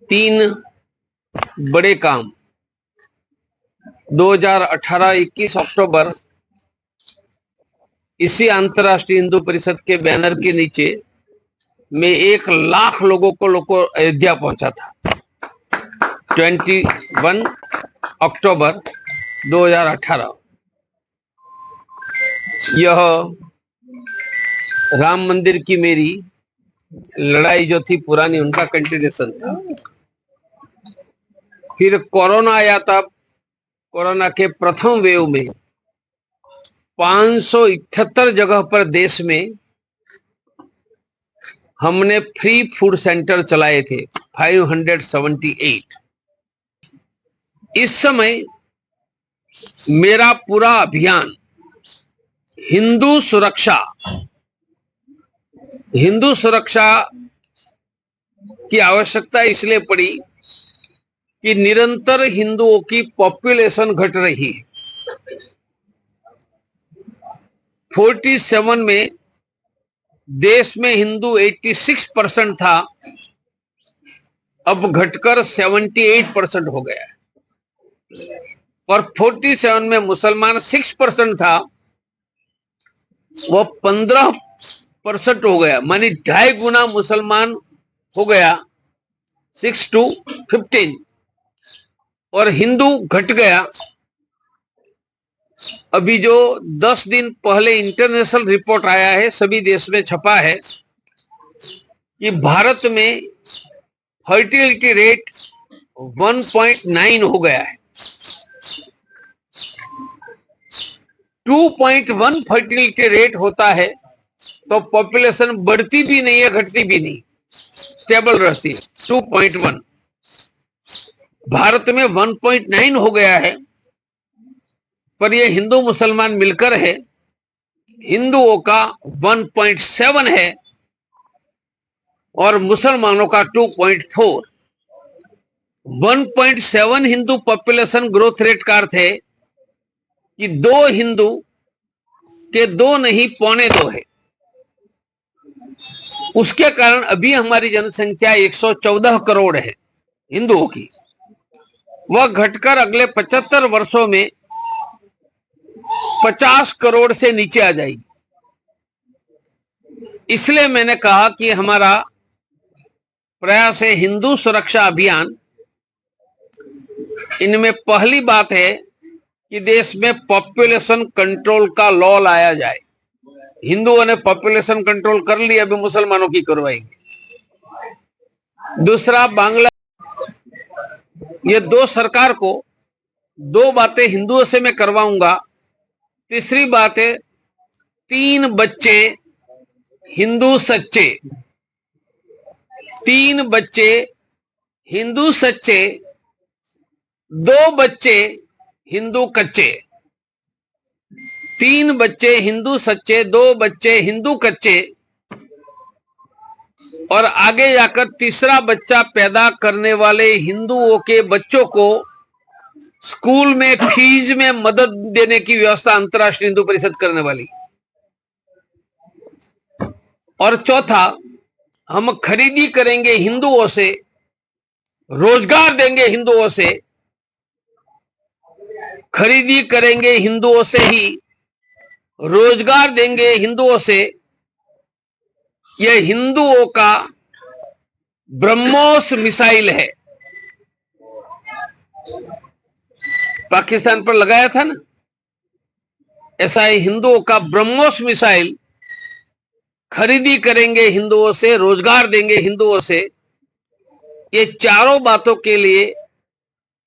तीन बड़े काम 2018-21 अक्टूबर इसी अंतर्राष्ट्रीय हिंदू परिषद के बैनर के नीचे मैं 1 लाख लोगों को अयोध्या पहुंचा था। 21 अक्टूबर 2018 यह राम मंदिर की मेरी लड़ाई जो थी पुरानी, उनका कंटिन्यूशन था। फिर कोरोना आया, तब कोरोना के प्रथम वेव में 578 जगह पर देश में हमने फ्री फूड सेंटर चलाए थे, 578। इस समय मेरा पूरा अभियान हिंदू सुरक्षा की आवश्यकता इसलिए पड़ी कि निरंतर हिंदुओं की पॉपुलेशन घट रही है। 47 में देश में हिंदू 86% था, अब घटकर 78% हो गया है। और 47 में मुसलमान 6% था, वो 15% हो गया, मानी 2.5 गुना मुसलमान हो गया, 6 to 15। और हिंदू घट गया। अभी जो 10 दिन पहले इंटरनेशनल रिपोर्ट आया है, सभी देश में छपा है, कि भारत में फर्टिलिटी रेट 1.9 हो गया है। 2.1 फर्टिलिटी रेट होता है तो पॉपुलेशन बढ़ती भी नहीं है, घटती भी नहीं, स्टेबल रहती है। 2.1 भारत में 1.9 हो गया है। पर ये हिंदू मुसलमान मिलकर है, हिंदुओं का 1.7 है और मुसलमानों का 2.4। 1.7 हिंदू पॉपुलेशन ग्रोथ रेट का अर्थ है कि 2 हिंदू के 2 नहीं, 2.25 है। उसके कारण अभी हमारी जनसंख्या 114 करोड़ है हिंदुओं की। वह घटकर अगले 75 वर्षों में 50 करोड़ से नीचे आ जाएगी। इसलिए मैंने कहा कि हमारा प्रयास है हिंदू सुरक्षा अभियान। इनमें पहली बात है कि देश में पॉपुलेशन कंट्रोल का लॉ लाया जाए। हिंदुओं ने पॉपुलेशन कंट्रोल कर लिया, अभी मुसलमानों की करवाएंगे। दूसरा, बांग्ला, ये 2 सरकार को 2 बातें हिंदुओं से मैं करवाऊंगा। तीसरी बात है 3 बच्चे हिंदू सच्चे, 3 बच्चे हिंदू सच्चे, 2 बच्चे हिंदू कच्चे। 3 बच्चे हिंदू सच्चे, 2 बच्चे हिंदू कच्चे, और आगे जाकर तीसरा बच्चा पैदा करने वाले हिंदुओं के बच्चों को स्कूल में फीस में मदद देने की व्यवस्था अंतर्राष्ट्रीय हिंदू परिषद करने वाली। और चौथा, हम खरीदी करेंगे हिंदुओं से, रोजगार देंगे हिंदुओं से, खरीदी करेंगे हिंदुओं से ही, रोजगार देंगे हिंदुओं से। यह हिंदुओं का ब्रह्मोस मिसाइल है। पाकिस्तान पर लगाया था ना, ऐसा ही हिंदुओं का ब्रह्मोस मिसाइल, खरीदी करेंगे हिंदुओं से, रोजगार देंगे हिंदुओं से। ये चारों बातों के लिए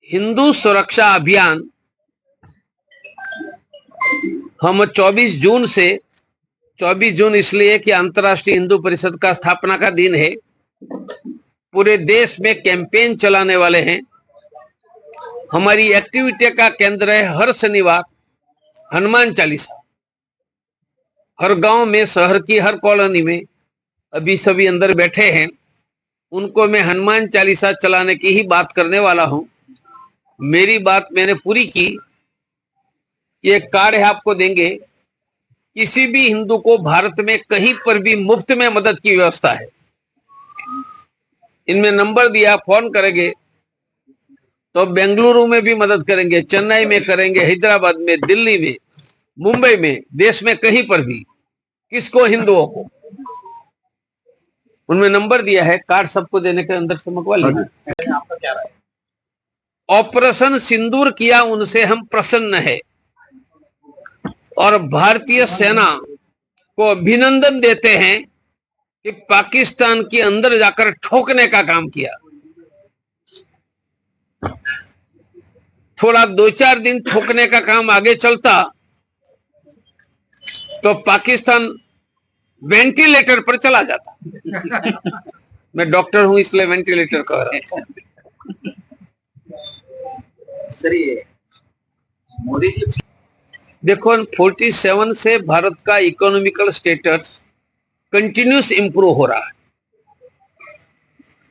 हिंदू सुरक्षा अभियान हम 24 जून से, 24 जून इसलिए कि अंतर्राष्ट्रीय हिंदू परिषद का स्थापना का दिन है, पूरे देश में कैंपेन चलाने वाले हैं। हमारी एक्टिविटी का केंद्र है हर शनिवार हनुमान चालीसा। हर गांव में, शहर की हर कॉलोनी में, अभी सभी अंदर बैठे हैं, उनको मैं हनुमान चालीसा चलाने की ही बात करने वाला हूं। मेरी बात मैंने पूरी की। ये कार्ड है, आपको देंगे। किसी भी हिंदू को भारत में कहीं पर भी मुफ्त में मदद की व्यवस्था है। इनमें नंबर दिया, फोन करेंगे तो बेंगलुरु में भी मदद करेंगे, चेन्नई में करेंगे, हैदराबाद में, दिल्ली में, मुंबई में, देश में कहीं पर भी। किसको? हिंदुओं को। उनमें नंबर दिया है, कार्ड सबको देने के अंदर से मंगवा लीजिए। आपका क्या राय? ऑपरेशन सिंदूर किया, उनसे हम प्रसन्न है और भारतीय सेना को अभिनंदन देते हैं कि पाकिस्तान के अंदर जाकर ठोकने का काम किया। थोड़ा 2-4 दिन ठोकने का काम आगे चलता तो पाकिस्तान वेंटिलेटर पर चला जाता। मैं डॉक्टर हूं इसलिए वेंटिलेटर कह रहा हूं। सर, ये मोदी जी देखो, 47 से भारत का इकोनॉमिकल स्टेटस कंटिन्यूस इंप्रूव हो रहा है।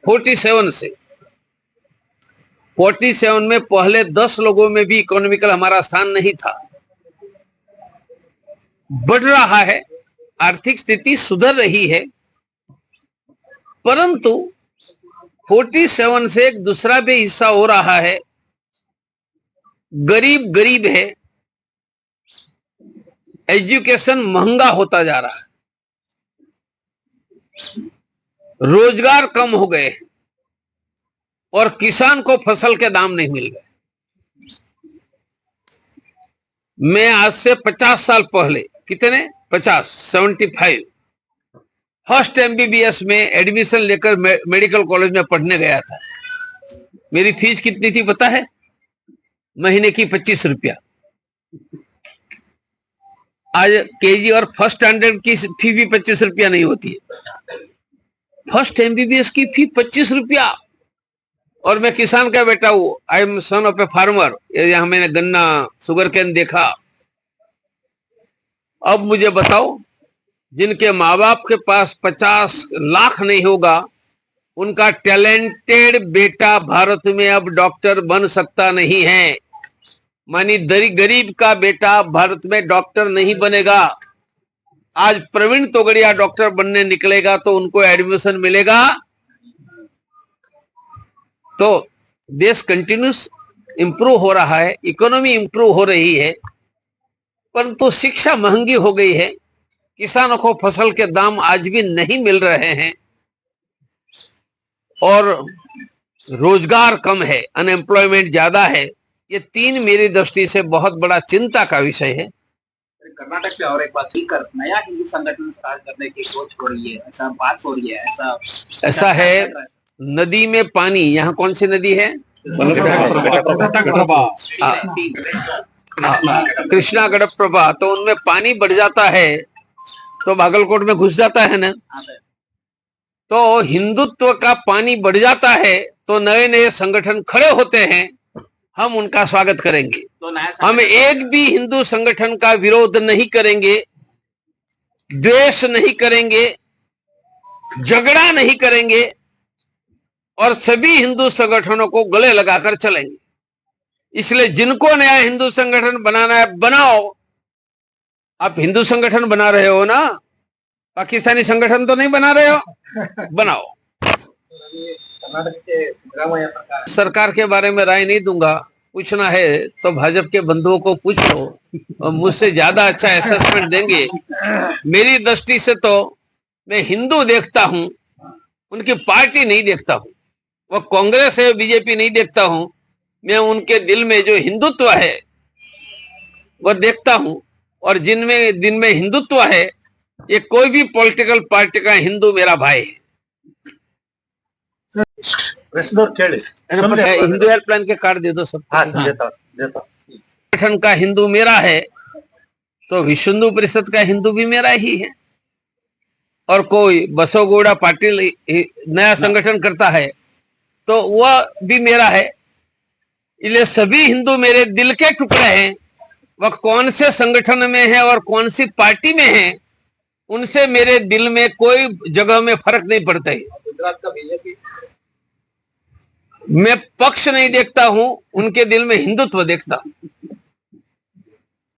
47 से 47 में पहले 10 लोगों में भी इकोनॉमिकल हमारा स्थान नहीं था। बढ़ रहा है, आर्थिक स्थिति सुधर रही है, परंतु 47 से एक दूसरा भी हिस्सा हो रहा है। गरीब गरीब है, एजुकेशन महंगा होता जा रहा है, रोजगार कम हो गए और किसान को फसल के दाम नहीं मिल रहे। मैं आज से 50 साल पहले, कितने 75 फर्स्ट MBBS में एडमिशन लेकर मेडिकल कॉलेज में पढ़ने गया था। मेरी फीस कितनी थी पता है? महीने की 25 रुपया। आज केजी और फर्स्ट स्टैंडर्ड की फी भी 25 रुपया नहीं होती है। फर्स्ट MBBS की फी 25 रुपया। और मैं किसान का बेटा हूं, I am son of a farmer. यहां मैंने गन्ना, शुगर केन देखा। अब मुझे बताओ, जिनके माँ बाप के पास 50 लाख नहीं होगा, उनका टैलेंटेड बेटा भारत में अब डॉक्टर बन सकता नहीं है। मानी गरीब का बेटा भारत में डॉक्टर नहीं बनेगा। आज प्रवीण तोगड़िया डॉक्टर बनने निकलेगा तो उनको एडमिशन मिलेगा। तो देश कंटिन्यूस इंप्रूव हो रहा है, इकोनॉमी इंप्रूव हो रही है, परंतु शिक्षा महंगी हो गई है। किसानों को फसल के दाम आज भी नहीं मिल रहे हैं और रोजगार कम है, अनएम्प्लॉयमेंट ज्यादा है। ये 3 मेरी दृष्टि से बहुत बड़ा चिंता का विषय है। कर्नाटक में और एक बात, नया हिंदू संगठन स्टार्ट करने की सोच हो रही है, ऐसा बात हो रही है, ऐसा है। नदी में पानी, यहाँ कौन सी नदी है? कृष्णा गढ़प्रभा। तो उनमें पानी बढ़ जाता है तो बागलकोट में घुस जाता है ना। तो हिंदुत्व का पानी बढ़ जाता है तो नए नए संगठन खड़े होते हैं, हम उनका स्वागत करेंगे। तो हम एक भी हिंदू संगठन का विरोध नहीं करेंगे, द्वेष नहीं करेंगे, झगड़ा नहीं करेंगे और सभी हिंदू संगठनों को गले लगाकर चलेंगे। इसलिए जिनको नया हिंदू संगठन बनाना है, बनाओ। आप हिंदू संगठन बना रहे हो ना, पाकिस्तानी संगठन तो नहीं बना रहे हो, बनाओ। सरकार के बारे में राय नहीं दूंगा, पूछना है तो भाजपा के बंधुओं को पूछो, और मुझसे ज्यादा अच्छा असेसमेंट देंगे। मेरी दृष्टि से तो मैं हिंदू देखता हूं, उनकी पार्टी नहीं देखता हूं। वो कांग्रेस है, बीजेपी नहीं देखता हूं। मैं उनके दिल में जो हिंदुत्व है वो देखता हूं, और जिनमें दिन में हिंदुत्व है, ये कोई भी पॉलिटिकल पार्टी का हिंदू मेरा भाई है। हिंदू हेल्पलाइन के कार्ड दे दो सब। संगठन का हिंदू मेरा है तो विश्व हिंदू परिषद का हिंदू भी मेरा ही है। और कोई बसोगौड़ा पाटिल नया संगठन करता है तो वह भी मेरा है। इसलिए सभी हिंदू मेरे दिल के टुकड़े हैं। वह कौन से संगठन में है और कौन सी पार्टी में है, उनसे मेरे दिल में कोई जगह में फर्क नहीं पड़ता है। गुजरात का बीजेपी, मैं पक्ष नहीं देखता हूं, उनके दिल में हिंदुत्व देखता हूं।